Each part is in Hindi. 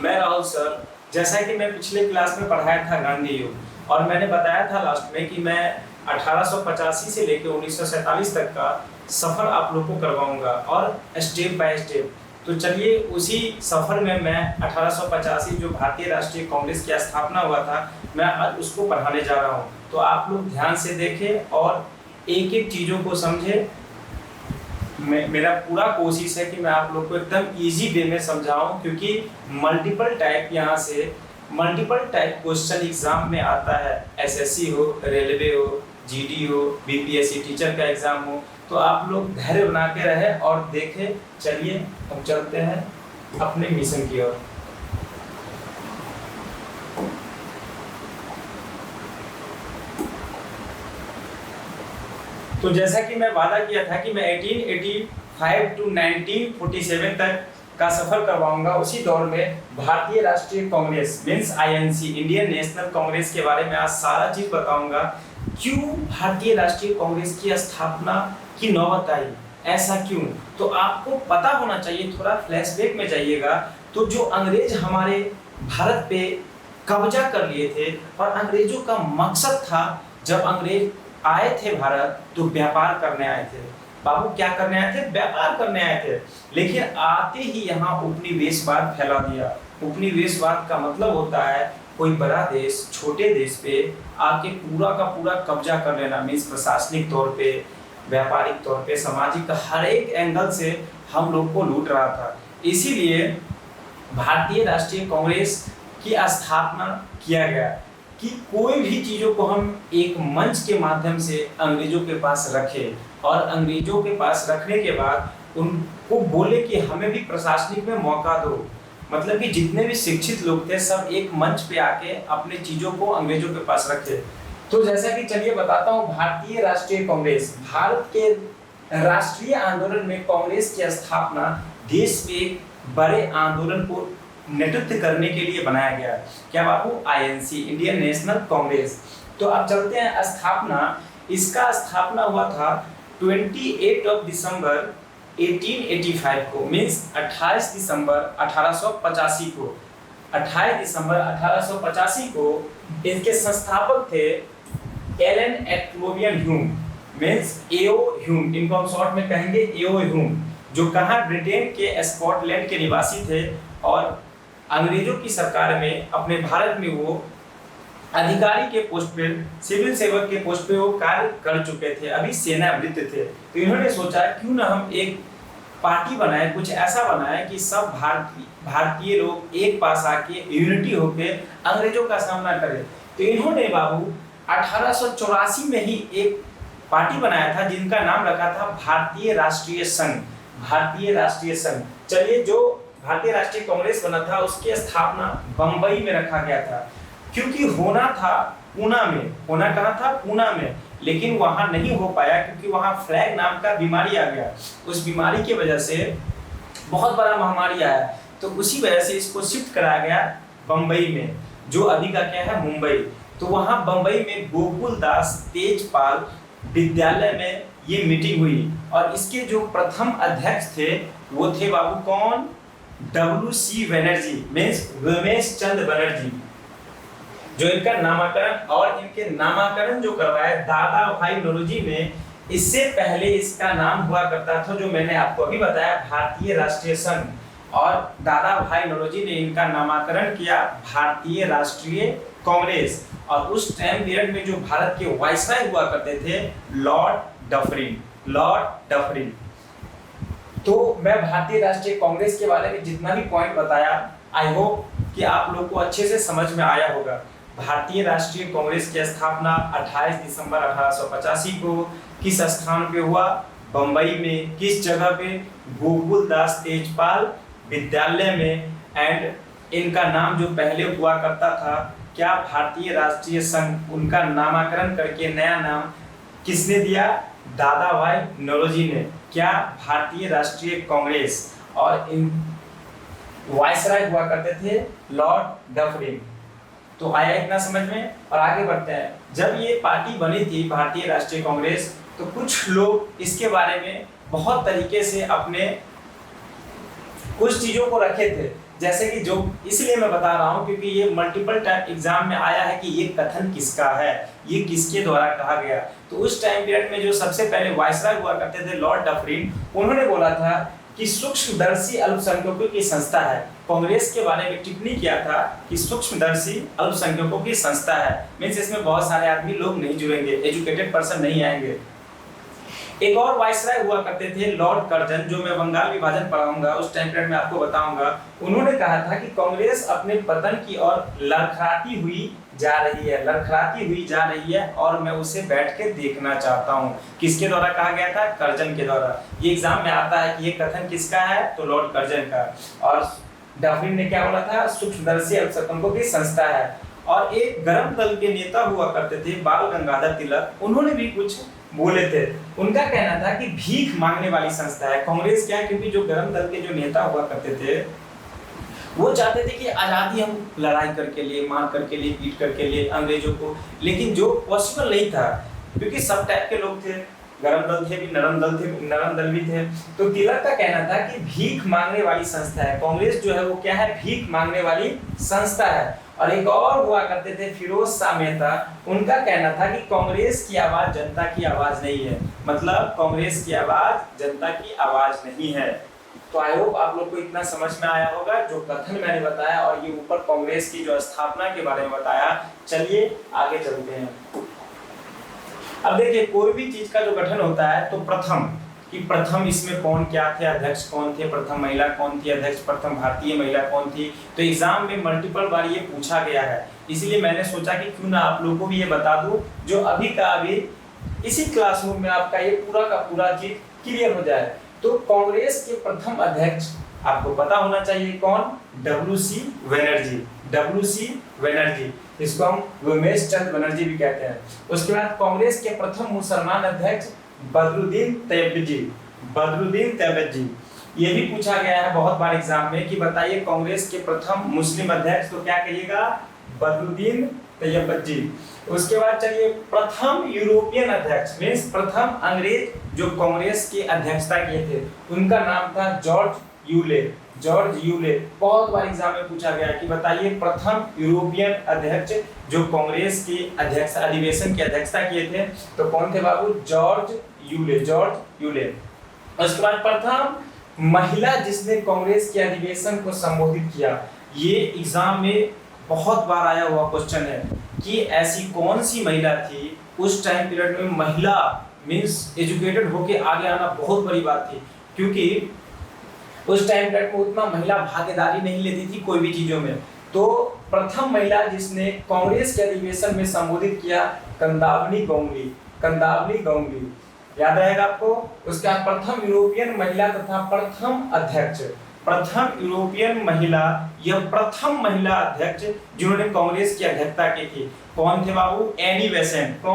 मैं राहुल सर, जैसा कि मैं पिछले क्लास में पढ़ाया था गांधी युग, और मैंने बताया था लास्ट में कि मैं 1885 से लेकर 1947 तक का सफ़र आप लोग को करवाऊंगा और स्टेप बाय स्टेप। तो चलिए उसी सफ़र में मैं 1885 जो भारतीय राष्ट्रीय कांग्रेस की स्थापना हुआ था, मैं आज उसको पढ़ाने जा रहा हूँ। तो आप लोग ध्यान से देखें और एक एक चीज़ों को समझें। मेरा पूरा कोशिश है कि मैं आप लोग को एकदम इजी वे में समझाऊं, क्योंकि मल्टीपल टाइप क्वेश्चन एग्जाम में आता है। एसएससी हो, रेलवे हो, जीडी हो, बीपीएससी टीचर का एग्जाम हो। तो आप लोग धैर्य बना के रहे और देखें। चलिए हम चलते हैं अपने मिशन की ओर। तो जैसा कि मैं वादा किया था कि मैं 1885 टू 1947 तक का सफर करवाऊंगा, उसी दौर में भारतीय राष्ट्रीय Congress means INC, Indian National Congress के बारे में आज सारा चीज बताऊंगा। क्यों भारतीय राष्ट्रीय कांग्रेस की स्थापना की नौबत आई, ऐसा क्यों? तो आपको पता होना चाहिए। थोड़ा फ्लैशबैक में जाइएगा। तो जो अंग्रेज हमारे भारत पे कब्जा कर लिए थे, और अंग्रेजों का मकसद था, जब अंग्रेज आए थे भारत तो व्यापार करने आए थे। बाबू क्या करने आए थे? व्यापार करने आए थे। लेकिन आते ही यहाँ उपनिवेशवाद फैला दिया। उपनिवेशवाद का मतलब होता है कोई बड़ा देश छोटे देश पे आके पूरा का पूरा कब्जा कर लेना। मीन्स प्रशासनिक तौर पे, व्यापारिक तौर पे, सामाजिक, हर एक एंगल से हम लोग को लूट रहा था। इसीलिए भारतीय राष्ट्रीय कांग्रेस की स्थापना किया गया कि कोई भी चीज़ों को हम एक मंच के माध्यम से अंग्रेजों के पास रखें, और अंग्रेजों के पास रखने के बाद उनको बोले कि हमें भी प्रशासनिक में मौका दो। मतलब कि जितने भी शिक्षित लोग थे सब एक मंच पे आके अपने चीज़ों को अंग्रेजों के पास रखे। तो जैसा कि चलिए बताता हूँ, भारतीय राष्ट्रीय कांग्रेस भारत के राष्ट्रीय आंदोलन में कांग्रेस की स्थापना देश में एक बड़े आंदोलन को नेतृत्व करने के लिए बनाया गया। क्या बाबू? INC, Indian National Congress. तो अब चलते हैं स्थापना। इसका स्थापना हुआ था 28 दिसंबर 1885 को, मीन्स 28 दिसंबर 1885 को। 28 दिसंबर 1885 को इसके संस्थापक थे एलन एक्लोवियन ह्यूम, मीन्स एओ ह्यूम। इनको हम शॉर्ट में कहेंगे एओ ह्यूम, जो कहाँ? ब्रिटेन के स्कॉटलैंड के निवासी थे, और अंग्रेजों की सरकार में अपने भारत में वो अधिकारी के पोस्ट पे, सिविल सेवक के पोस्ट पे वो कार्य कर चुके थे, अभी सेनावृत्त थे। तो इन्होंने सोचा क्यों ना हम एक पार्टी बनाए, कुछ ऐसा बनाए कि सब भारतीय लोग एक पास आके यूनिटी होके अंग्रेजों का सामना करें। तो इन्होंने बाबू 1884 में ही एक पार्टी बनाया था, जिनका नाम रखा था भारतीय राष्ट्रीय संघ। भारतीय राष्ट्रीय संघ। चलिए, जो भारतीय राष्ट्रीय कांग्रेस बना था उसकी स्थापना बंबई में रखा गया था, क्योंकि होना था पूना में। होना कहाँ था? पूना में। लेकिन वहां नहीं हो पाया क्योंकि वहां फ्लैग नाम का बीमारी आ गया। उस बीमारी की वजह से बहुत बड़ा महामारी आया, तो उसी वजह से इसको शिफ्ट कराया गया बंबई में, जो अभी का क्या है? मुंबई। तो वहां बंबई में गोकुल दास तेजपाल विद्यालय में ये मीटिंग हुई, और इसके जो प्रथम अध्यक्ष थे वो थे बाबू कौन? WC बनर्जी, मीन्स रमेश चंद्र बनर्जी, जो इनका नामकरण, और इनके नामकरण जो करवाया दादा भाई नौरोजी ने। इससे पहले इसका नाम हुआ करता था, जो मैंने आपको अभी बताया, भारतीय राष्ट्रीय संघ, और दादा भाई नौरोजी ने इनका नामकरण किया भारतीय राष्ट्रीय कांग्रेस। और उस टाइम पीरियड में जो भारत के वायसराय हुआ करते थे, लॉर्ड डफरिन। तो मैं भारतीय राष्ट्रीय कांग्रेस के बारे में जितना भी पॉइंट बताया, आई होप कि आप लोग को अच्छे से समझ में आया होगा। भारतीय राष्ट्रीय कांग्रेस की स्थापना 28 दिसंबर 1885 को किस स्थान पे हुआ? बंबई में। किस जगह पे? गोकुल दास तेजपाल विद्यालय में। एंड इनका नाम जो पहले हुआ करता था, क्या? भारतीय राष्ट्रीय संघ। उनका नामकरण करके नया नाम किसने दिया? दादा भाई नौरोजी ने। क्या? भारतीय राष्ट्रीय कांग्रेस। और इन वायसराय हुआ करते थे लॉर्ड डफरिन। तो आया इतना समझ में? और आगे बढ़ते हैं। जब ये पार्टी बनी थी भारतीय राष्ट्रीय कांग्रेस, तो कुछ लोग इसके बारे में बहुत तरीके से अपने कुछ चीजों को रखे थे। जैसे कि जो इसलिए मैं बता रहा हूँ क्योंकि ये मल्टीपल टाइम एग्जाम में आया है कि ये कथन किसका है, ये किसके द्वारा कहा गया। तो उस टाइम पीरियड में जो सबसे पहले वायसराय हुआ करते थे लॉर्ड डफरिन, उन्होंने बोला था कि सूक्ष्मदर्शी अल्पसंख्यकों की संस्था है। कांग्रेस के बारे में टिप्पणी किया था कि सूक्ष्मदर्शी अल्पसंख्यकों की संस्था है, मींस इसमें बहुत सारे आदमी लोग नहीं जुड़ेंगे, एजुकेटेड पर्सन नहीं आएंगे। एक और वायसराय हुआ करते थे लॉर्ड कर्जन, जो मैं बंगाल विभाजन पढ़ाऊंगा उस टाइम पीरियड में आपको बताऊंगा। उन्होंने कहा था कि कांग्रेस अपने पतन की ओर लड़खड़ाती हुई जा रही है और मैं उसे बैठ के देखना चाहता हूं। किसके द्वारा कहा गया था? कर्जन के द्वारा। ये एग्जाम में आता है कि ये कथन किसका है, तो लॉर्ड कर्जन का। और डफरिन ने क्या बोला था? सूक्ष्मदर्शी अल्पसंख्यकों की संस्था है। और एक गरम दल के नेता हुआ करते थे बाल गंगाधर तिलक, उन्होंने भी कुछ बोले थे। उनका कहना था कि भीख मांगने वाली संस्था है कांग्रेस। क्या? क्योंकि जो गरम दल के जो नेता हुआ करते थे वो चाहते थे कि आजादी हम लड़ाई करके लिए, मार करके लिए, पीट करके लिए अंग्रेजों को, लेकिन जो पॉसिबल नहीं था क्योंकि सब टाइप के लोग थे, गरम दल थे भी, नरम दल भी थे। तो तिलक का कहना था कि भीख मांगने वाली संस्था है कांग्रेस, जो है वो क्या है? भीख मांगने वाली संस्था है। और एक और हुआ करते थे फिरोज शाह मेहता, उनका कहना था कि कांग्रेस की आवाज जनता की आवाज नहीं है, मतलब कांग्रेस की आवाज जनता की आवाज नहीं है। तो आई होप आप लोग को इतना समझ में आया होगा जो कथन मैंने बताया और ये ऊपर कांग्रेस की जो स्थापना के बारे में बताया। चलिए आगे चलते हैं। अब देखिए कोई भी चीज का जो गठन होता है तो प्रथम इसमें कौन क्या थे, अध्यक्ष कौन थे, प्रथम महिला कौन थी अध्यक्ष, प्रथम भारतीय महिला कौन थी। तो एग्जाम में मल्टीपल बार ये पूछा गया है, इसलिए मैंने सोचा कि क्यों ना आप लोगों को भी ये बता दूं जो अभी का अभी इसी क्लासरूम में आपका ये पूरा का पूरा चीज क्लियर हो जाए। तो कांग्रेस के प्रथम अध्यक्ष आपको पता होना चाहिए कौन? डब्ल्यू.सी. बनर्जी, इसको हम उमेश चंद्र बनर्जी भी कहते हैं। उसके बाद कांग्रेस के प्रथम मुसलमान अध्यक्ष बदरुद्दीन तैयब। ये भी पूछा गया है बहुत बार एग्जाम में कि बताइए कांग्रेस के प्रथम मुस्लिम अध्यक्ष, तो क्या कहिएगा? बदरुद्दीन तैयब। उसके बाद चलिए प्रथम यूरोपियन अध्यक्ष मींस प्रथम अंग्रेज जो कांग्रेस की अध्यक्षता किए थे, उनका नाम था जॉर्ज यूले। बहुत बार एग्जाम में पूछा गया कि बताइए प्रथम यूरोपियन अध्यक्ष जो कांग्रेस की अधिवेशन की अध्यक्षता किए थे, तो कौन थे बाबू? George Yule. उसके बाद प्रथम महिला जिसने कांग्रेस के अधिवेशन को संबोधित किया, ये एग्जाम में बहुत बार आया हुआ क्वेश्चन है कि ऐसी कौन सी महिला थी उस टाइम पीरियड में। महिला मींस एजुकेटेड होके आगे आना बहुत बड़ी बात थी, क्योंकि उस टाइम पीरियड में उतना महिला भागीदारी नहीं लेती थी कोई भी चीजों में। तो प्रथम महिला जिसने कांग्रेस के अधिवेशन में संबोधित किया, कंदावली गांगुली, याद रहेगा आपको। उसके बाद प्रथम यूरोपियन महिला तथा प्रथम अध्यक्ष, प्रथम यूरोपियन महिला या प्रथम महिला अध्यक्ष जिन्होंने कांग्रेस की अध्यक्षता की थी, कौन थे बाबू? Annie Besant.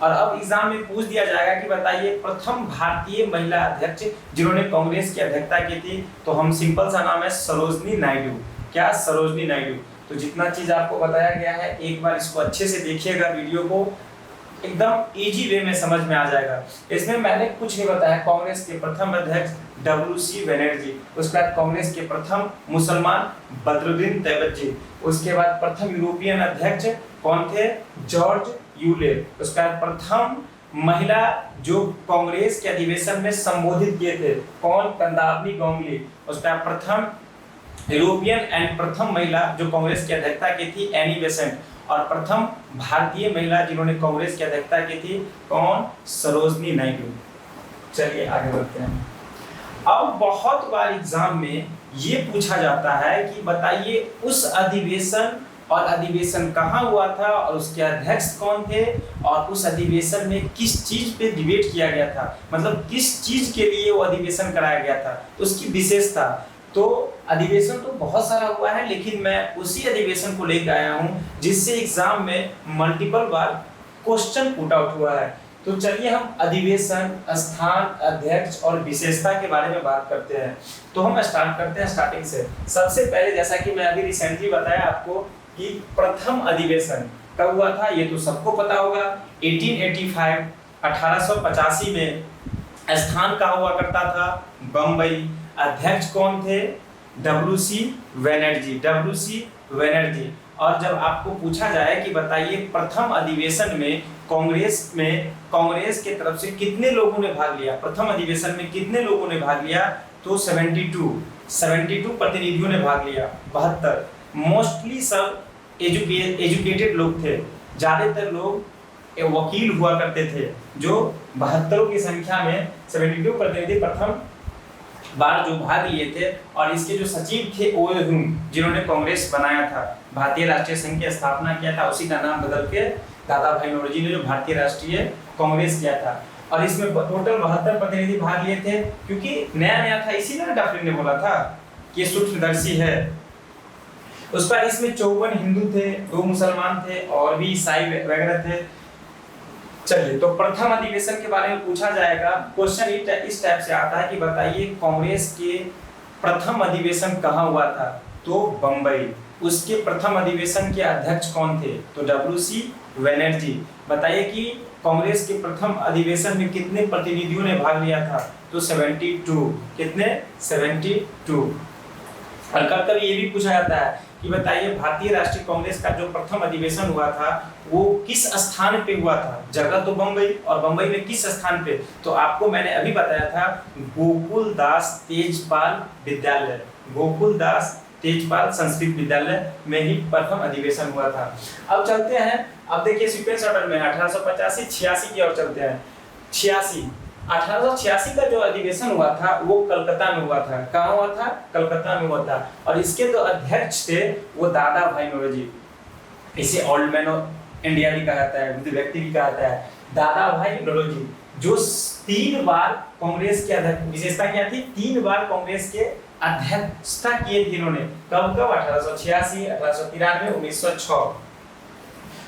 और अब एग्जाम में पूछ दिया जाएगा कि बताइए प्रथम भारतीय महिला अध्यक्ष जिन्होंने कांग्रेस की अध्यक्षता की थी, तो हम सिंपल सा नाम है सरोजनी नायडू। क्या? सरोजनी नायडू। तो जितना चीज आपको बताया गया है एक बार इसको अच्छे से देखिएगा, वीडियो को एकदम इजी वे में समझ में आ जाएगा। इसमें मैंने कुछ नहीं बताया। कांग्रेस के प्रथम अध्यक्ष डब्ल्यू.सी. बनर्जी, उसके बाद कांग्रेस के प्रथम मुसलमान बदरुद्दीन तैयब, उसके बाद प्रथम यूरोपियन अध्यक्ष कौन थे? George Yule. उसके बाद प्रथम महिला जो कांग्रेस के अधिवेशन में संबोधित किए थे, कौन? कंदावली गांगुली। उसके बाद प्रथम यूरोपियन एंड प्रथम महिला जो कांग्रेस की अध्यक्षता की थी, एनी बेसेंट। और प्रथम भारतीय महिला जिन्होंने कांग्रेस की अध्यक्षता की थी, कौन? सरोजनी नायडू। चलिए आगे बढ़ते हैं। अब बहुत बार एग्जाम में ये पूछा जाता है कि बताइए उस अधिवेशन और अधिवेशन कहाँ हुआ था और उसके अध्यक्ष कौन थे और उस अधिवेशन में किस चीज पे डिबेट किया गया था, मतलब किस चीज के लिए वो अधिवेशन कराया गया था, उसकी विशेषता। तो अधिवेशन तो बहुत सारा हुआ है, लेकिन मैं उसी अधिवेशन को लेकर आया हूँ जिससे एग्जाम में मल्टीपल बार क्वेश्चन पुट आउट हुआ है। तो चलिए हम अधिवेशन, स्थान, अध्यक्ष और विशेषता के बारे में बात करते हैं। तो हम स्टार्ट करते हैं स्टार्टिंग से। सबसे पहले जैसा कि मैं अभी रिसेंटली बताया आपको कि प्रथम अधिवेशन कब हुआ था, ये तो सबको पता होगा, 1885 में। स्थान कहाँ हुआ करता था? बम्बई। अध्यक्ष कौन थे? WC Banerjee, WC Banerjee. और जब आपको पूछा जाए कि बताइए प्रथम अधिवेशन में कांग्रेस के तरफ से कितने लोगों ने भाग लिया, प्रथम अधिवेशन में कितने लोगों ने भाग लिया, तो 72 प्रतिनिधियों ने भाग लिया। 72 मोस्टली सब एजुकेटेड लोग थे, ज्यादातर लोग वकील हुआ करते थे, जो 72 की संख्या में 72 प्रतिनिधि प्रथम बार जो भाग लिए थे। और इसके जो सचिव थे ओ जिन्होंने कांग्रेस बनाया था, भारतीय राष्ट्रीय संघ की स्थापना किया था, उसी का नाम बदल के दादा भाई नौरोजी ने जो भारतीय राष्ट्रीय कांग्रेस किया था। और इसमें टोटल 72 प्रतिनिधि भाग लिए थे, क्योंकि नया था, इसीलिए डॉक्टर ने बोला था कि ये सूक्ष्मदर्शी है। उस पर इसमें 54 हिंदू थे, 2 मुसलमान थे और भी ईसाई वगैरह थे। चलिए, तो प्रथम अधिवेशन के बारे में पूछा जाएगा। क्वेश्चन इस टाइप से आता है कि बताइए कांग्रेस के प्रथम अधिवेशन कहाँ हुआ था, तो बंबई। उसके प्रथम अधिवेशन के अध्यक्ष कौन थे, तो WC बनर्जी। बताइए कि कांग्रेस के प्रथम अधिवेशन में कितने प्रतिनिधियों ने भाग लिया था, तो 72। कितने? 72। और कभी ये भी पूछा जाता है कि बताइए भारतीय राष्ट्रीय कांग्रेस का जो प्रथम अधिवेशन हुआ था वो किस स्थान पे हुआ था। जगह तो बंबई, और बंबई में किस स्थान पे, तो आपको मैंने अभी बताया था गोकुल दास तेजपाल विद्यालय, गोकुल दास तेजपाल संस्कृत विद्यालय में ही प्रथम अधिवेशन हुआ था। अब चलते हैं, अब देखिए सीक्वेंस ऑर्डर में 1885 86 की ओर चलते हैं। 1886 का जो अधिवेशन हुआ था वो कलकत्ता में हुआ था। कहाँ हुआ था? कलकत्ता में हुआ था। और इसके जो अध्यक्ष थे वो दादा भाई नौरोजी, इसे ओल्ड मैन ऑफ इंडिया भी कहा जाता है, बुद्ध व्यक्ति भी कहा जाता है। दादा भाई नौरोजी जो 3 बार कांग्रेस के अध्यक्ष, विशेषता क्या थी? 3 बार कांग्रेस के अध्यक्षता किए थे इन्होंने। कब 1886, 1893, 1906।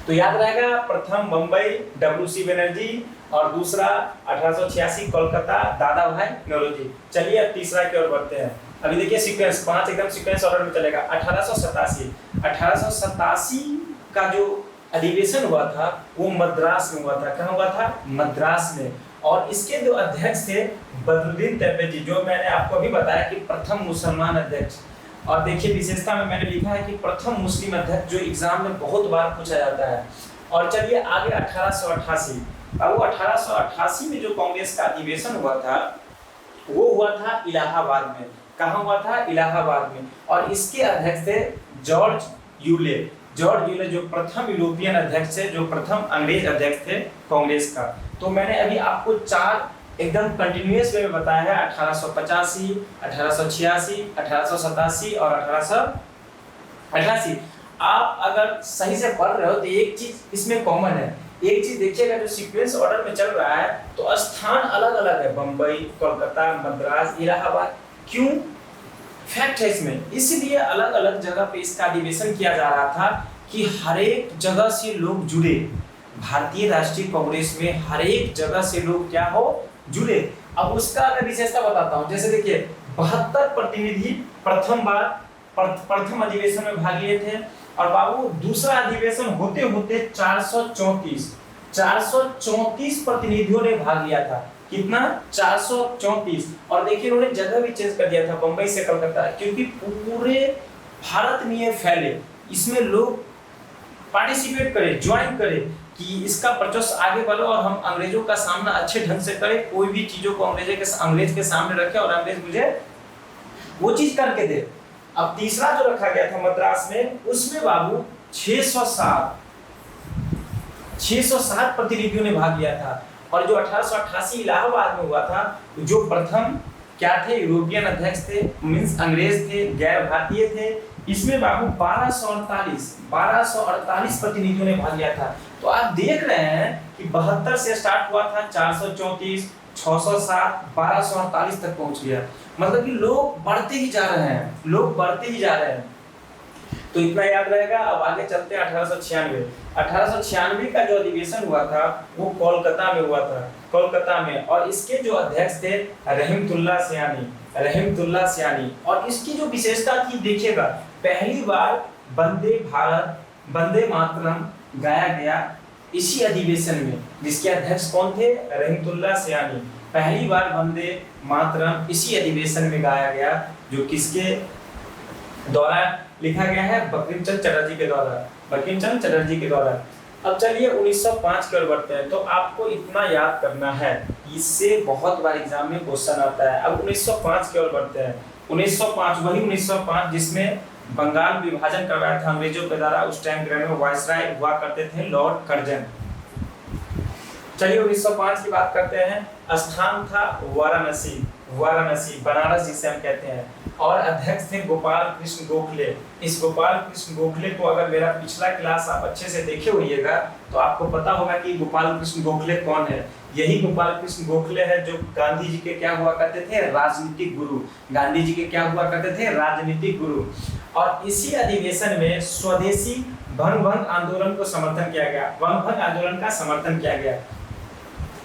तो याद रहेगा, प्रथम बंबई WC बनर्जी और दूसरा 1886 कोलकाता दादा भाई नौरोजी। चलिए अब तीसरा की ओर बढ़ते हैं। अभी देखिए सीक्वेंस 5 एकदम सीक्वेंस ऑर्डर में चलेगा। 1887 का जो अधिवेशन हुआ था वो मद्रास में हुआ था। कहाँ हुआ था? मद्रास में। और इसके जो अध्यक्ष थे बदरुद्दीन तैयबजी, जो मैंने आपको अभी बताया कि प्रथम मुसलमान अध्यक्ष। और देखिए विशेषता में मैंने लिखा है कि प्रथम मुस्लिम अध्यक्ष, जो एग्जाम में बहुत बार पूछा जाता है। और चलिए आगे 1888। अब वो 1888 में जो कांग्रेस का अधिवेशन हुआ था वो हुआ था इलाहाबाद में। कहाँ हुआ था? इलाहाबाद में। और इसके अध्यक्ष थे जॉर्ज यूले। जॉर्ज यूले जो प्रथम यूरोपियन अध्यक्ष थे, जो प्रथम अंग्रेज अध्यक्ष थे कांग्रेस का। तो मैंने अभी आपको 4 एकदम कंटिन्यूअस वे में बताया है, 1885, 1886, 1887 और 1888। आप अगर सही से पढ़ रहे हो तो एक चीज इसमें कॉमन है। एक चीज देखिएगा, जो सीक्वेंस ऑर्डर में चल रहा है तो स्थान अलग अलग है, बंबई, कोलकाता, मद्रास, इलाहाबाद। क्यों? फैक्ट है इसमें, इसलिए अलग अलग जगह पे इसका अधिवेशन किया जा रहा था कि हर एक जगह से लोग जुड़े। भारतीय राष्ट्रीय कांग्रेस में हर एक जगह से लोग क्या हो? जुड़े। अब उसका मैं विशेषता बताता हूँ। जैसे देखिए 72 प्रतिनिधि प्रथम अधिवेशन में भाग लिए थे, और बाबू दूसरा अधिवेशन होते होते 434 प्रतिनिधियों ने भाग लिया था। कितना? 434। और देखिए उन्होंने जगह भी चेंज कर दिया था, बंबई से कलकत्ता, क्योंकि पूरे भारत में ये फैले, इसमें लोग पार्टिसिपेट करें, ज्वाइन करें कि इसका प्रचोष्ट आगे बढ़ो और हम अंग्रेजों का सामना अच्छे ढंग से करें। कोई भी चीजों को अंग्रेज के सामने रखे और अंग्रेज मुझे वो चीज करके दे। अब तीसरा जो रखा गया था मद्रास में, उसमें बाबू 607 प्रतिनिधियों ने भाग लिया था। और जो 1888 इलाहाबाद में हुआ था, जो प्रथम क्या थे? यूरोपियन अध्यक्ष थे, मींस अंग्रेज थे, गैर भारतीय थे। इसमें बाबू 1248 प्रतिनिधियों ने भाग लिया था। तो आप देख रहे हैं कि 72 से स्टार्ट हुआ था, 434, 607, 1248 तक पहुंच गया। मतलब कि लोग बढ़ते ही जा रहे हैं, लोग बढ़ते ही जा रहे हैं। तो इतना याद रहेगा। अब आगे चलते हैं 1896 का जो अधिवेशन हुआ था वो कोलकाता में हुआ था, कोलकाता में। और इसके जो अध्यक्ष थे रहमतुल्लाह सियानी। और इसकी जो विशेषता थी देखिएगा, पहली बार वंदे मातरम गाया गया इसी अधिवेशन में, जिसके अध्यक्ष कौन थे? रहमतुल्लाह पहली बार वंदे मातरम इसी अधिवेशन में गाया गया, जो किसके द्वारा लिखा गया है? बंकिम चंद्र चटर्जी के द्वारा, बंकिम चंद्र चटर्जी के द्वारा। अब चलिए 1905 की ओर बढ़ते हैं। तो आपको इतना याद करना है, इससे बहुत बार एग्जाम में क्वेश्चन आता है। अब 1905 की ओर बढ़ते हैं। 1905 वही 1905 जिसमें बंगाल विभाजन करवाया था अंग्रेजों के द्वारा। उस टाइम ग्रैंड वाइसराय हुआ करते थे लॉर्ड कर्जन। चलिए 1905 की बात करते हैं। स्थान था वाराणसी, वाराणसी बनारस जिसे हम कहते हैं, और अध्यक्ष थे गोपाल कृष्ण गोखले। इस गोपाल कृष्ण गोखले को अगर मेरा पिछला क्लास आप अच्छे से देखे होइएगा तो आपको पता होगा कि गोपाल कृष्ण गोखले कौन है। यही गोपाल कृष्ण गोखले है जो गांधी जी के क्या हुआ करते थे? राजनीतिक गुरु। गांधी जी के क्या हुआ करते थे? राजनीतिक गुरु। और इसी अधिवेशन में स्वदेशी भंग आंदोलन को समर्थन किया गया, भंग आंदोलन का समर्थन किया गया।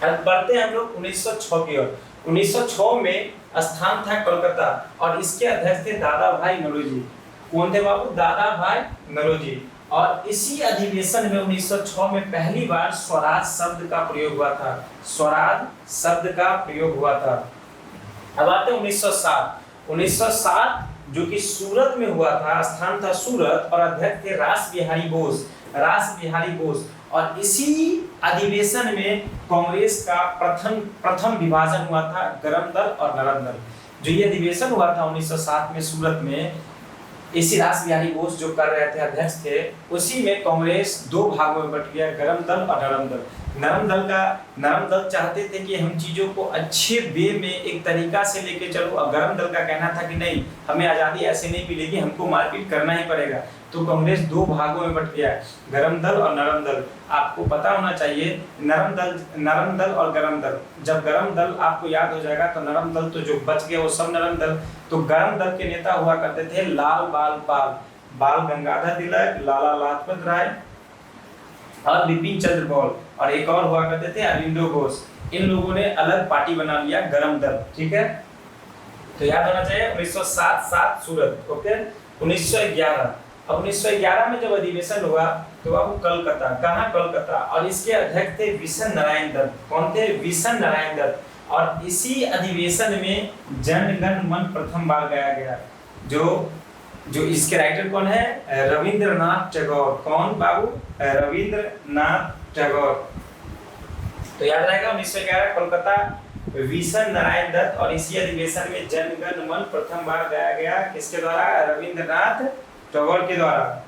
अब बढ़ते हैं हम लोग 1906 की ओर। 1906 में स्थान था कोलकाता और इसके अध्यक्ष थे दादा भाई नौरोजी। कौन थे बाबू? दादा भाई नौरोजी। और इसी अधिवेशन में 1906 में पहली बार स्वराज शब्द का प्रयोग हुआ था, स्वराज शब्द का प्रयोग हुआ था। अब आते हैं 1907। 1907 जो कि सूरत में हुआ था, स्थान था सूरत और अध्यक्ष थे रास बिहारी बोस, रास बिहारी बोस। और इसी अधिवेशन में कांग्रेस का प्रथम विभाजन हुआ था, गरम दल और नरम दल। जो ये अधिवेशन हुआ था 1907 में सूरत में, इसी रास बिहारी बोस जो कर रहे थे, अध्यक्ष थे, उसी में कांग्रेस दो भागों में बट गया, गरम दल और नरम दल। नरम दल चाहते थे कि हम चीजों को अच्छे वे में एक तरीका से लेके चलो, और गरम दल का कहना था कि नहीं, हमें आजादी ऐसे नहीं मिलेगी, हमको मारपीट करना ही पड़ेगा। तो कांग्रेस दो भागों में बट गया, गरम दल और नरम दल। आपको पता होना चाहिए नरम दल और गरम दल। जब गरम दल आपको याद हो जाएगा तो नरम दल तो जो बच गया वो सब नरम दल। तो गरम दल के नेता हुआ करते थे लाल बाल पाल, बाल गंगाधर तिलक, लाला लाजपत राय और बिपिन चंद्र पाल, और एक और हुआ करते थे अरविंदो घोष। इन लोगों ने अलग पार्टी बना लिया, गरम दल। ठीक है, तो याद होना चाहिए 1907 सूरत। ओके, 1911। अब 1911 में जब अधिवेशन हुआ तो बाबू कलकत्ता, कहाँ? कलकत्ता। और इसके अध्यक्ष थे विशन नारायण दत्त। कौन थे? विशन नारायण दत्त। और इसी अधिवेशन में जन गण मन प्रथम बार गाया गया। जो इसके राइटर कौन है? रविंद्रनाथ टैगोर। कौन बाबू? रविंद्रनाथ टैगोर। तो याद रहेगा 1911 कोलकाता, विशन नारायण दत्त। और इसी अधिवेशन में जन गण मन प्रथम बार गाया गया, किसके द्वारा? रविंद्रनाथ टैगोर के द्वारा।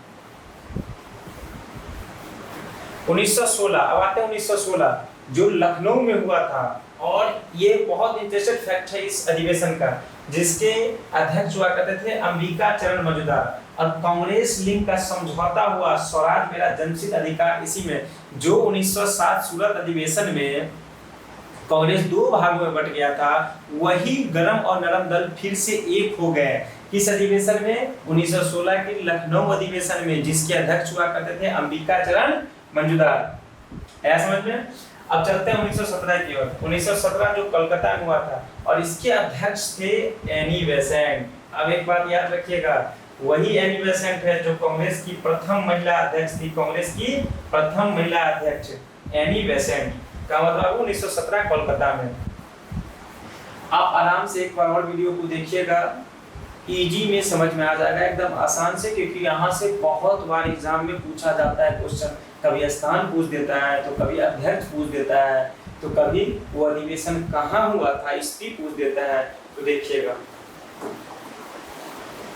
1916। अब आते हैं 1916 जो लखनऊ में हुआ था। और ये बहुत इंटरेस्टिंग फैक्ट है इस अधिवेशन का, जिसके अध्यक्ष हुआ करते थे अंबिका चरण मजूमदार। और कांग्रेस लिंग का समझौता हुआ, स्वराज मेरा जन्मसिद्ध अधिकार। इसी में जो 1907 सूरत अधिवेशन में कांग्रेस दो भागों में बट गया था, वही गरम और नरम दल फिर से एक हो गए। किस अधिवेशन में? 1916 के लखनऊ अधिवेशन में, जिसके अध्यक्ष हुआ करते थे अंबिका चरण मजूमदार। ऐसा समझ में? अब चलते हैं 1917 की ओर। 1917 जो कलकत्ता में हुआ था और इसके अध्यक्ष थे एनी बेसेंट। अब एक बात याद रखिएगा, वही एनी बेसेंट है जो कांग्रेस की प्रथम महिला अध्यक्ष थी, कांग्रेस की प्रथम महिला अध्यक्ष एनी बेसेंट का मतलब 1917 कोलकाता में। आप आराम से एक बार और वीडियो को देखिएगा, इजी में समझ में आ जाएगा एकदम आसान से, क्योंकि यहाँ से बहुत बार एग्जाम में पूछा जाता है क्वेश्चन। कभी स्थान पूछ देता है, तो कभी अध्यक्ष पूछ देता है, तो कभी वो अधिवेशन कहाँ हुआ था इसकी पूछ देता है। तो देखिएगा,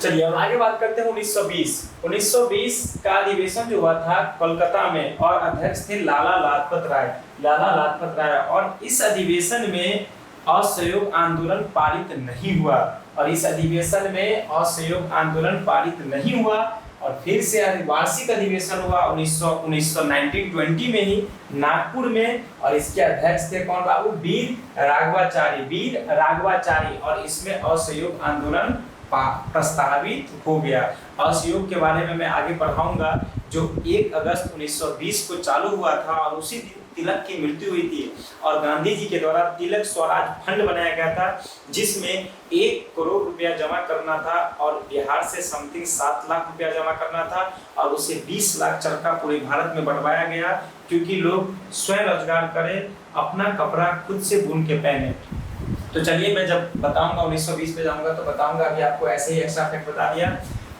चलिए अब आगे बात करते हैं 1920। 1920 का अधिवेशन जो हुआ था कोलकाता में और अध्यक्ष थे लाला लाजपत राय, लाला लाजपत राय। और इस अधिवेशन में असहयोग आंदोलन पारित नहीं हुआ, और इस अधिवेशन में असहयोग आंदोलन पारित नहीं हुआ। और फिर से वार्षिक अधिवेशन हुआ 1920 में ही नागपुर में, और इसके अध्यक्ष थे कौन बाबू? वीर राघवाचारी, वीर राघवाचारी। और इसमें असहयोग आंदोलन प्रस्तावित हो गया। असहयोग के बारे में मैं आगे पढ़ाऊंगा, जो 1 अगस्त 1920 को चालू हुआ था और उसी दिन तिलक की मृत्यु हुई थी और गांधी जी के द्वारा तिलक स्वराज फंड बनाया गया था, जिसमें 1 करोड़ रुपया जमा करना था और बिहार से समथिंग 7 लाख रुपया जमा करना था और उसे 20 लाख चरखा पूरे भारत में बढ़वाया गया, क्योंकि लोग स्वयं रोजगार करें, अपना कपड़ा खुद से बुन के पहने। तो चलिए मैं जब बताऊंगा 1920 पे जाऊंगा तो बताऊंगा, अभी आपको ऐसे ही एक्स्ट्रा फैक्ट बता दिया।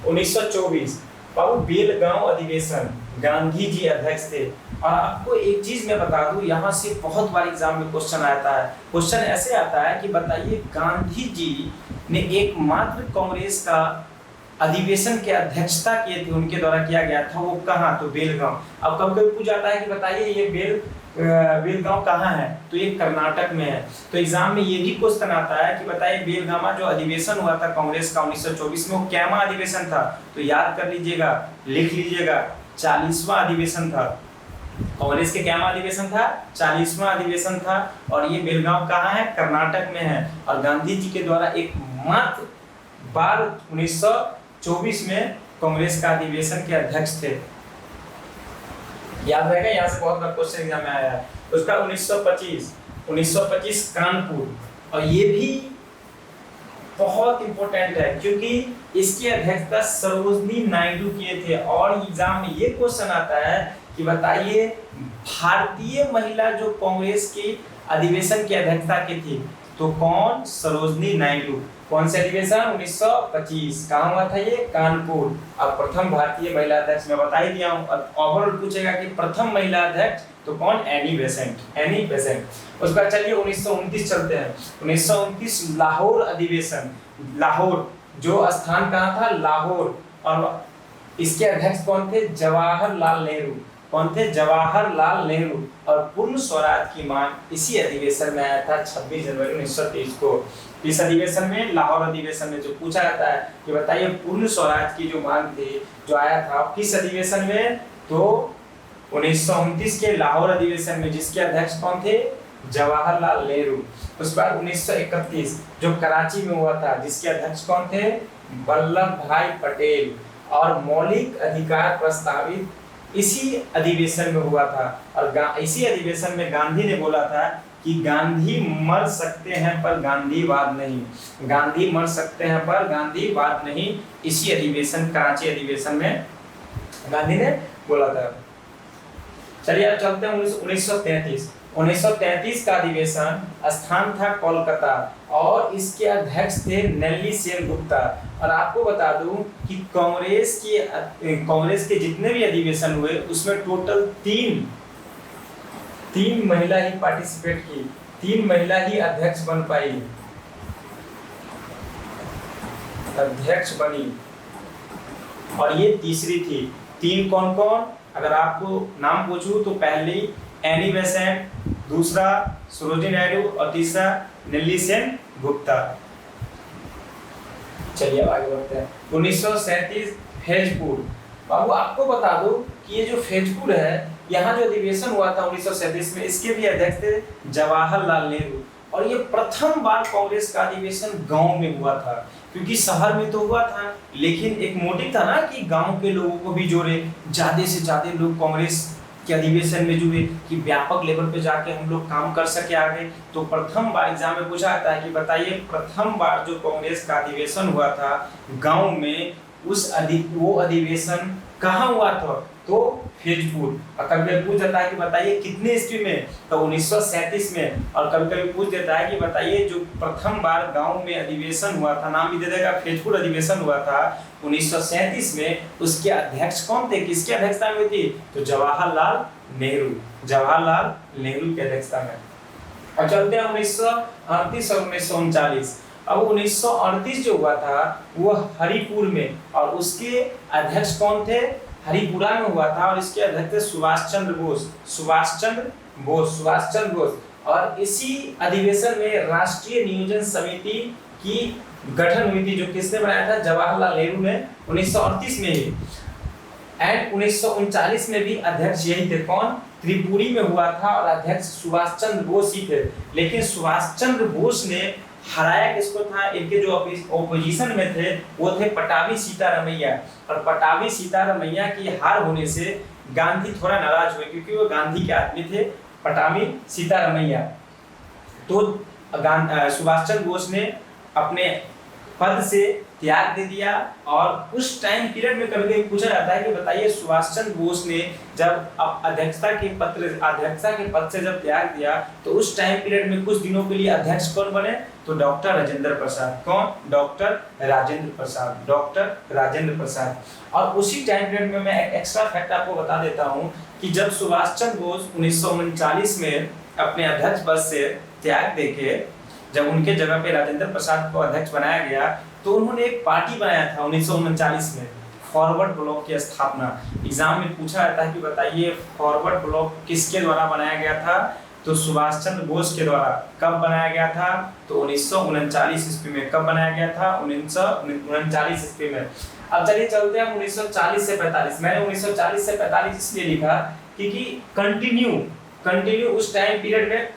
1924 बाबू बेलगांव अधिवेशन, गांधी जी अध्यक्ष थे। और आपको एक चीज मैं बता दूं, यहाँ से बहुत बार एग्जाम में क्वेश्चन आता है। क्वेश्चन ऐसे आता है कि बताइए गांधी जी ने एकमात्र कांग्रेस का अधिवेशन की अध्यक्षता किए थे, उनके द्वारा किया गया था, वो कहाँ? तो बेलगांव। अब कभी कभी पूछ जाता है कि बताइए ये बेलगांव कहाँ है? तो ये कर्नाटक में है। तो एग्जाम में ये भी क्वेश्चन आता है कि बताइए बेलगामा जो अधिवेशन हुआ था कांग्रेस का 1924 में, वो कैमा अधिवेशन था? तो याद कर लीजिएगा, लिख लीजिएगा, 40वां अधिवेशन था। कांग्रेस के कैमा अधिवेशन था? 40वां अधिवेशन था। और ये बेलगांव कहाँ है? कर्नाटक में है। और गांधी जी के द्वारा एकमात्र बार 1924 में कांग्रेस का अधिवेशन के अध्यक्ष थे। याद रहेगा, यहाँ से बहुत बार क्वेश्चन एग्जाम में आया है। उसका 1925 कानपुर, और ये भी बहुत इंपॉर्टेंट है क्योंकि इसकी अध्यक्षता सरोजनी नायडू किए थे। और एग्जाम में ये क्वेश्चन आता है कि बताइए भारतीय महिला जो कांग्रेस की अधिवेशन की अध्यक्षता की थी, तो कौन? सरोजनी नायडू। कौन से अधिवेशन? 1925। कहाँ हुआ था ये? कानपुर। अब प्रथम भारतीय महिला अध्यक्ष मैं बता ही दिया हूँ। अब ओवरऑल पूछेगा कि प्रथम महिला अध्यक्ष, तो कौन? Annie Besant. Annie Besant. उसके बाद चलिए 1929 चलते हैं। 1929 लाहौर अधिवेशन। लाहौर जो स्थान कहाँ था? लाहौर। और इसके अध्यक्ष कौन थे? जवाहरलाल नेहरू। कौन थे? जवाहरलाल नेहरू। और पूर्ण स्वराज की मांग इसी अधिवेशन में आया था 26 जनवरी 1923 को। इस अधिवेशन में, लाहौर अधिवेशन में जो पूछा जाता है कि बताइए पूर्ण स्वराज की जो मांग थी, जो आया था किस अधिवेशन में? तो 1929 के लाहौर अधिवेशन में, जिसके अध्यक्ष कौन थे? जवाहरलाल नेहरू। उसके बाद 1931 जो कराची में हुआ था, जिसके अध्यक्ष कौन थे? वल्लभ भाई पटेल। और मौलिक अधिकार प्रस्तावित इसी अधिवेशन में हुआ था। और इसी अधिवेशन में गांधी ने बोला था कि गांधी मर सकते हैं पर गांधीवाद नहीं। गांधी मर सकते हैं पर गांधीवाद नहीं। इसी अधिवेशन, कराची अधिवेशन में गांधी ने बोला था। चलिए अब चलते हैं 1933। 1933 का अधिवेशन स्थान था कोलकाता और इसके अध्यक्ष थे नेल्ली सेन गुप्ता। और आपको बता दूं कि कांग्रेस के जितने भी अधिवेशन हुए उसमें टोटल तीन महिला ही पार्टिसिपेट की, 3 महिला ही अध्यक्ष बन पाई, अध्यक्ष बनी, और ये तीसरी थी। 3 कौन कौन? अगर आपको नाम पूछूं तो पहली एनी बेसेंट, दूसरा सरोजिनी नायडू और तीसरा नेल्ली सेन गुप्ता। चलिए अब आगे बढ़ते हैं। 1937 फैजपुर। बाबू आपको बता दो कि ये जो फैजपुर है, यहाँ जो अधिवेशन हुआ था 1937 में, इसके भी अध्यक्ष थे जवाहरलाल नेहरू। और ये प्रथम बार कांग्रेस का अधिवेशन गांव में हुआ था, क्योंकि शहर में तो हुआ था लेकिन एक मोटिव था ना कि गांव के लोगों को भी जोड़े, ज्यादा से ज्यादा लोग कांग्रेस के अधिवेशन में जुड़े, कि व्यापक लेवल पे जाके हम लोग काम कर सके आगे। तो प्रथम बार एग्जाम में पूछा जाता है कि बताइए प्रथम बार जो कांग्रेस का अधिवेशन हुआ था गांव में, वो अधिवेशन कहाँ हुआ था? तो फैजपुर। और कभी कभी पूछ जाता है कि बताइए कितने ईस्वी में? तो 1937 में। और कभी कभी पूछ देता है कि बताइए जो प्रथम बार गांव में अधिवेशन हुआ था, नाम भी दे देगा, फैजपुर अधिवेशन हुआ था 1937 में, उसके अध्यक्ष कौन थे? किसकी अध्यक्षता में थी? तो जवाहरलाल नेहरू। जवाहरलाल नेहरू की अध्यक्षता में। और चलते हैं 1938 और 1939। अब 1938 जो हुआ था वो हरिपुर में, और उसके अध्यक्ष कौन थे? हरिपुरा में हुआ था। और इसके अध्यक्ष थे सुभाष चंद्र बोस। और इसी अधिवेशन में राष्ट्रीय नियोजन समिति की गठन हुई थी, जो किसने बनाया था? जवाहरलाल नेहरू ने 1938 में ही। एंड 1939 में भी अध्यक्ष यही थे। कौन? त्रिपुरी में हुआ था और अध्यक्ष सुभाष चंद्र बोस ही थे। लेकिन सुभाष चंद्र बोस ने हराया किसको था? इनके जो ओपोजिशन में थे वो थे पटाभी सीतारमैया। और पटाभी सीतारमैया की हार होने से गांधी थोड़ा नाराज हुए, क्योंकि वो गांधी के आदमी थे। पटाभी सीतारमैया। तो सुभाष चंद्र बोस ने अपने पद से त्याग दे दिया। और उस टाइम पीरियड में कभी कभी पूछा जाता है कि बताइए सुभाष चंद्र बोस ने जब अध्यक्षता के पद से जब त्याग दिया तो उस टाइम पीरियड में कुछ दिनों के लिए अध्यक्ष कौन बने? तो डॉक्टर राजेंद्र प्रसाद। कौन? डॉक्टर राजेंद्र प्रसाद। डॉक्टर राजेंद्र प्रसाद। और उसी टाइम पीरियड में मैं एक एक्स्ट्रा फैक्ट आपको बता देता हूँ कि जब सुभाष चंद्र बोस 1939 में अपने अध्यक्ष पद से त्याग देके जब उनके जगह पे राजेंद्र प्रसाद को अध्यक्ष बनाया गया तो उन्होंने एक पार्टी बनाया था 1939 में, फॉरवर्ड ब्लॉक की स्थापना। एग्जाम में पूछा जाता है कि बताइए फॉरवर्ड ब्लॉक किसके द्वारा बनाया गया था? तो सुभाष चंद्र बोस के द्वारा। कब बनाया गया था? तो 1939 ईस्वी में। कब बनाया गया था? 1939 ईस्वी में। अब चलिए चलते हैं 1940 से 45। मैंने 1940 से 45 इसलिए लिखा क्योंकि कंटिन्यू उस टाइम पीरियड में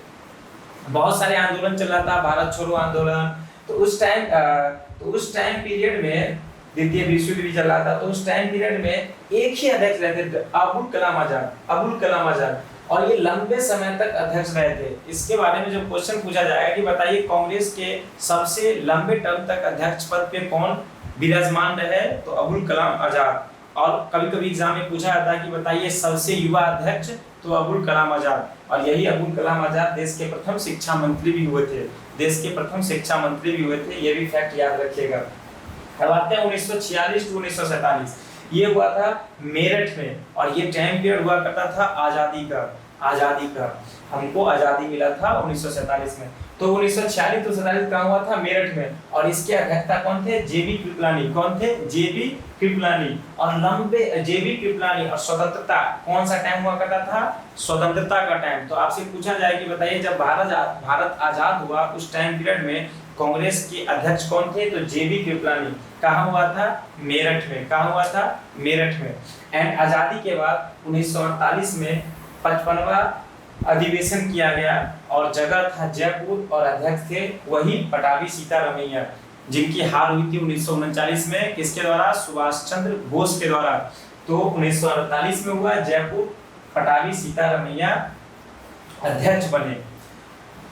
बहुत सारे आंदोलन चल रहा था, भारत छोड़ो आंदोलन। तो उस टाइम पीरियड में द्वितीय विश्व युद्ध भी चल रहा था। तो उस टाइम पीरियड में एक ही अध्यक्ष रहते थे, अबुल कलाम आजाद। और ये लंबे समय तक अध्यक्ष रहे थे। इसके बारे में जब क्वेश्चन पूछा जाएगा कि बताइए कांग्रेस के सबसे लंबे टर्म तक अध्यक्ष पद पे कौन विराजमान रहे? तो अबुल कलाम आजाद। और कभी कभी एग्जाम में पूछा जाता है कि बताइए सबसे युवा अध्यक्ष? तो अबुल कलाम आजाद। और यही अबुल कलाम आजाद देश के प्रथम शिक्षा मंत्री भी हुए थे। ये भी फैक्ट याद रखिएगा। अब आते हैं 1946 टू 1947। ये हुआ था मेरठ में और ये टाइम पीरियड हुआ करता था आजादी का। हमको आजादी मिला था 1947 में। तो 1946 to 47 कहाँ हुआ था? मेरठ में। और इसके अध्यक्षता कौन थे? जेबी कृपलानी। कौन थे? जेबी कृपलानी। और जेबी कृपलानी। और स्वतंत्रता कौन सा टाइम हुआ करता था? स्वतंत्रता का टाइम। तो आपसे पूछा जाए कि बताइए जब भारत आजाद हुआ उस टाइम पीरियड में कांग्रेस के अध्यक्ष कौन थे? तो जेबी कृपलानी। कहाँ हुआ था? मेरठ में। कहाँ हुआ था? मेरठ में। एंड आजादी के बाद 1948 में 55वां अधिवेशन किया गया और जगह था जयपुर और अध्यक्ष थे वही पटाभी सीतारमैया, जिनकी हार हुई थी 1939 में। किसके द्वारा? सुभाष चंद्र बोस के द्वारा। तो 1948 में हुआ, जयपुर पटाभी सीतारमैया अध्यक्ष बने।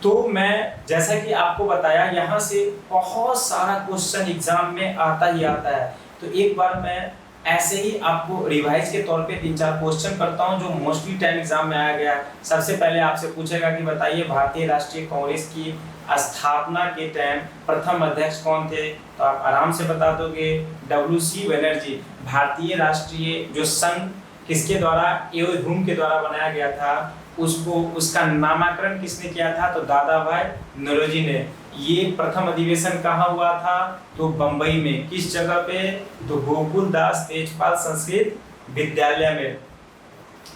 तो मैं जैसा कि आपको बताया यहाँ से बहुत सारा क्वेश्चन एग्जाम में आता ही आता है। तो एक बार मैं ऐसे ही आपको रिवाइज के तौर पे 3-4 क्वेश्चन करता हूं जो मोस्टली टाइम एग्जाम में आया गया। सबसे पहले आपसे पूछेगा कि बताइए भारतीय राष्ट्रीय कांग्रेस की स्थापना के टाइम प्रथम अध्यक्ष कौन थे? तो आप आराम से बता दोगे, WC बनर्जी। भारतीय राष्ट्रीय जो संघ किसके द्वारा? एओ के द्वारा बनाया गया था, उसका नामकरण किसने किया था? तो दादा भाई नौरोजी ने। ये प्रथम अधिवेशन कहाँ हुआ था? तो बंबई में। किस जगह पे? तो गोकुल दास तेजपाल संस्कृत विद्यालय में।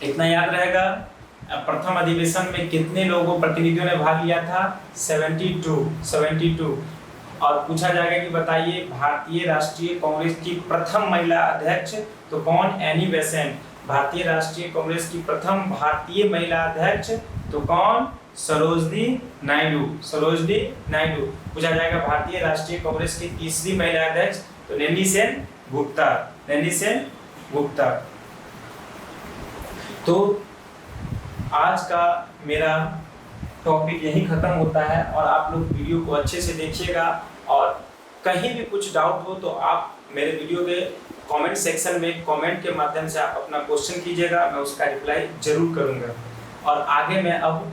इतना याद रहेगा। प्रथम अधिवेशन में कितने प्रतिनिधियों ने भाग लिया था? 72। और पूछा जाएगा कि बताइए भारतीय राष्ट्रीय कांग्रेस की प्रथम महिला अध्यक्ष तो कौन? Annie Besant. भारतीय राष्ट्रीय कांग्रेस की प्रथम भारतीय महिला अध्यक्ष तो कौन? सरोजनी नायडू। पूछा जाएगा भारतीय राष्ट्रीय कांग्रेस की तीसरी महिला अध्यक्ष तो नैनी सेन गुप्ता। तो आज का मेरा टॉपिक यही खत्म होता है और आप लोग वीडियो को अच्छे से देखिएगा और कहीं भी कुछ डाउट हो तो आप मेरे वीडियो के कमेंट सेक्शन में कमेंट के माध्यम से आप अपना क्वेश्चन कीजिएगा, मैं उसका रिप्लाई जरूर करूंगा। और आगे मैं अब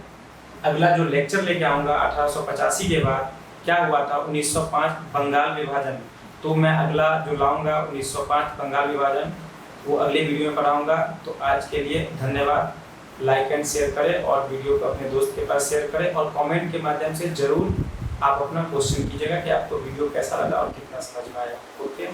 अगला जो लेक्चर लेके आऊँगा 1885 के बाद क्या हुआ था 1905 बंगाल विभाजन, तो मैं अगला जो लाऊंगा 1905 बंगाल विभाजन वो अगले वीडियो में पढ़ाऊंगा। तो आज के लिए धन्यवाद। लाइक एंड शेयर करें और वीडियो को अपने दोस्त के पास शेयर करें और कमेंट के माध्यम से जरूर आप अपना क्वेश्चन कीजिएगा कि आपको वीडियो कैसा लगा और कितना समझ में आया। ओके।